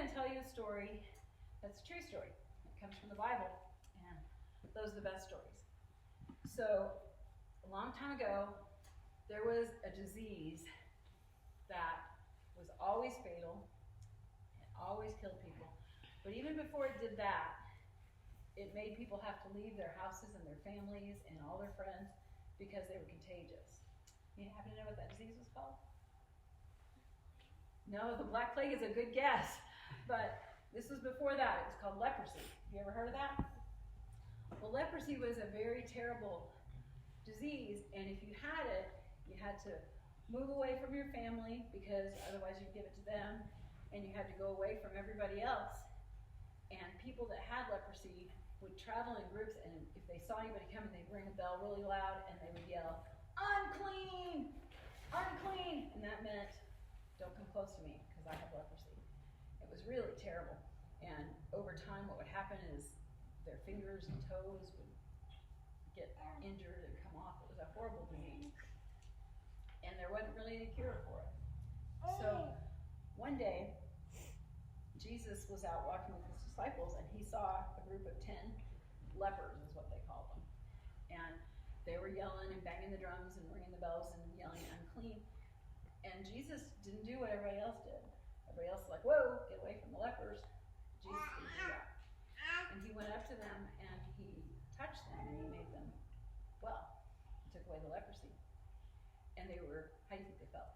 going to tell you a story that's a true story. It comes from the Bible, and those are the best stories. So, a long time ago, there was a disease that was always fatal and always killed people. But even before it did that, it made people have to leave their houses and their families and all their friends because they were contagious. You happen to know what that disease was called? No, the Black Plague is a good guess. But this was before that. It was called leprosy. Have you ever heard of that? Well, leprosy was a very terrible disease, and if you had it, you had to move away from your family because otherwise you'd give it to them, and you had to go away from everybody else. And people that had leprosy would travel in groups, and if they saw anybody coming, they'd ring a bell really loud, and they would yell, "Unclean! Unclean!" And that meant, "Don't come close to me because I have leprosy." It was really terrible. And over time, what would happen is their fingers and toes would get injured and come off. It was a horrible disease. And there wasn't really any cure for it. So one day, Jesus was out walking with his disciples, and he saw a group of 10 lepers, is what they called them. And they were yelling and banging the drums and ringing the bells and yelling, "Unclean." And Jesus didn't do what everybody else did. Everybody else was like, "Whoa, get away from the lepers." Jesus didn't do that. And he went up to them and he touched them and he made them well. He took away the leprosy. And they were, how do you think they felt?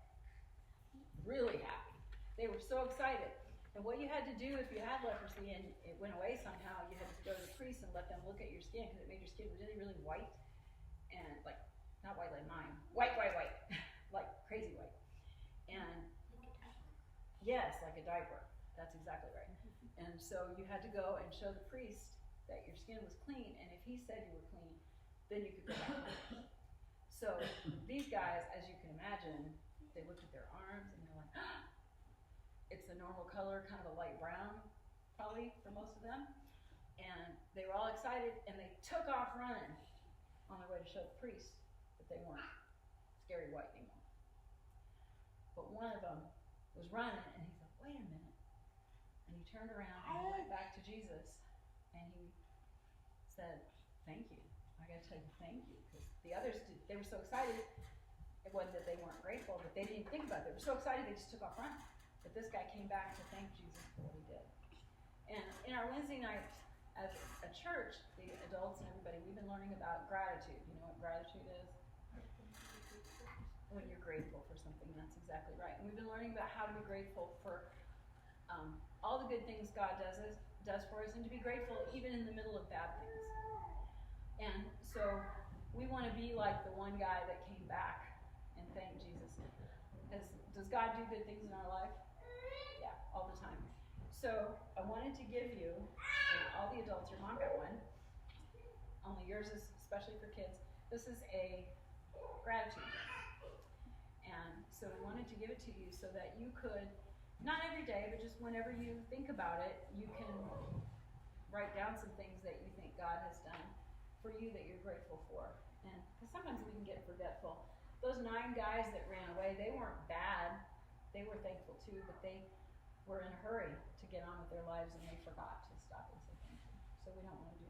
Really happy. They were so excited. And what you had to do if you had leprosy and it went away somehow, you had to go to the priest and let them look at your skin because it made your skin really, really white. And like, not white like mine. White. Like crazy white. And yes, like a diaper. That's exactly right. And so you had to go and show the priest that your skin was clean, and if he said you were clean, then you could go back. So these guys, as you can imagine, they looked at their arms and they're like, "Ah!" It's a normal color, kind of a light brown, probably for most of them. And they were all excited, and they took off running on their way to show the priest that they weren't scary white anymore. But one of them was running, and he said, "Wait a minute." And he turned around and he went back to Jesus, and he said, "Thank you. I got to tell you thank you." Because the others, they were so excited. It wasn't that they weren't grateful, but they didn't think about it. They were so excited they just took off running. But this guy came back to thank Jesus for what he did. And in our Wednesday nights as a church, the adults and everybody, we've been learning about gratitude. You know what gratitude is? When you're grateful for something, that's exactly right. And we've been learning about how to be grateful for all the good things God does for us, and to be grateful even in the middle of bad things. And so we want to be like the one guy that came back and thanked Jesus. Does God do good things in our life? Yeah, all the time. So I wanted to give you, and all the adults, your mom got one, only yours is especially for kids. This is a gratitude journal. And so we wanted to give it to you so that you could, not every day, but just whenever you think about it, you can write down some things that you think God has done for you that you're grateful for. And because sometimes we can get forgetful. Those 9 guys that ran away, they weren't bad. They were thankful too, but they were in a hurry to get on with their lives and they forgot to stop and say thank you. So we don't want to do